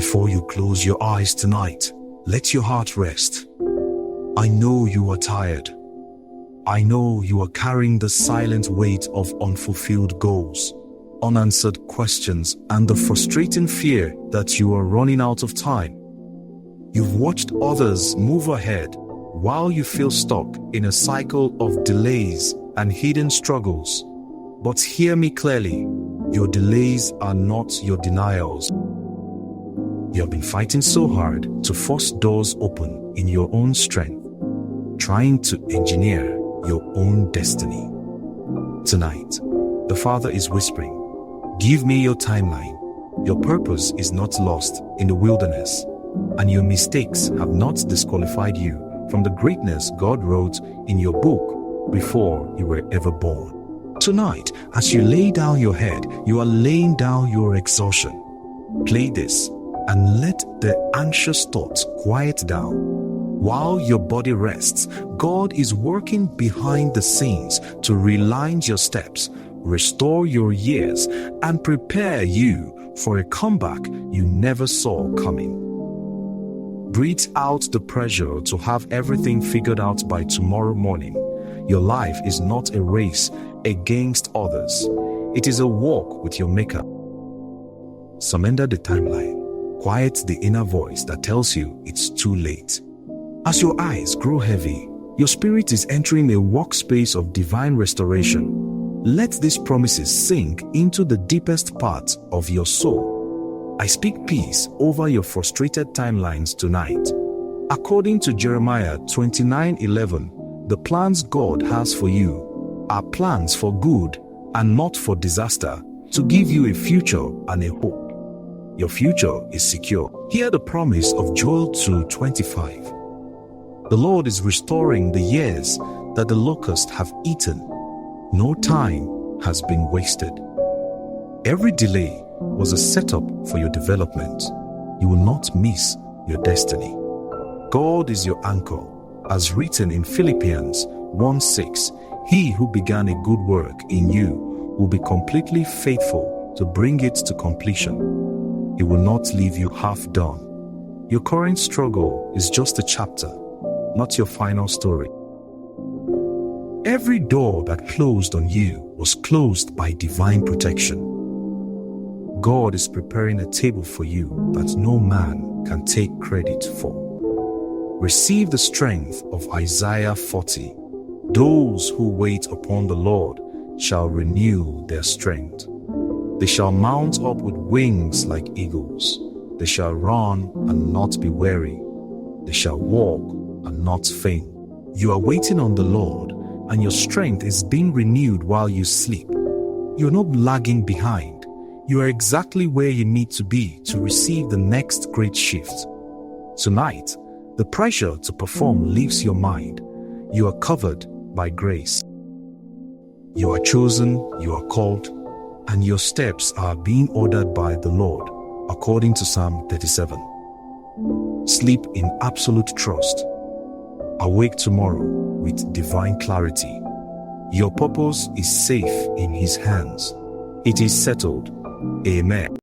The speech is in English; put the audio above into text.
Before you close your eyes tonight, let your heart rest. I know you are tired. I know you are carrying the silent weight of unfulfilled goals, unanswered questions, and the frustrating fear that you are running out of time. You've watched others move ahead while you feel stuck in a cycle of delays and hidden struggles. But hear me clearly, your delays are not your denials. You have been fighting so hard to force doors open in your own strength, trying to engineer your own destiny. Tonight, the Father is whispering, give me your timeline. Your purpose is not lost in the wilderness, and your mistakes have not disqualified you from the greatness God wrote in your book before you were ever born. Tonight, as you lay down your head, you are laying down your exhaustion. Play this and let the anxious thoughts quiet down. While your body rests, God is working behind the scenes to realign your steps, restore your years, and prepare you for a comeback you never saw coming. Breathe out the pressure to have everything figured out by tomorrow morning. Your life is not a race against others. It is a walk with your Maker. Surrender the timeline. Quiet the inner voice that tells you it's too late. As your eyes grow heavy, your spirit is entering a workspace of divine restoration. Let these promises sink into the deepest part of your soul. I speak peace over your frustrated timelines tonight. According to Jeremiah 29:11, the plans God has for you are plans for good and not for disaster, to give you a future and a hope. Your future is secure. Hear the promise of Joel 2:25. The Lord is restoring the years that the locusts have eaten. No time has been wasted. Every delay was a setup for your development. You will not miss your destiny. God is your anchor, as written in Philippians 1:6. He who began a good work in you will be completely faithful to bring it to completion. He will not leave you half done. Your current struggle is just a chapter, not your final story. Every door that closed on you was closed by divine protection. God is preparing a table for you that no man can take credit for. Receive the strength of Isaiah 40. Those who wait upon the Lord shall renew their strength. They shall mount up with wings like eagles. They shall run and not be weary. They shall walk and not faint. You are waiting on the Lord, and your strength is being renewed while you sleep. You are not lagging behind. You are exactly where you need to be to receive the next great shift. Tonight, the pressure to perform leaves your mind. You are covered by grace. You are chosen, you are called, and your steps are being ordered by the Lord, according to Psalm 37. Sleep in absolute trust. Awake tomorrow with divine clarity. Your purpose is safe in His hands. It is settled. Amen.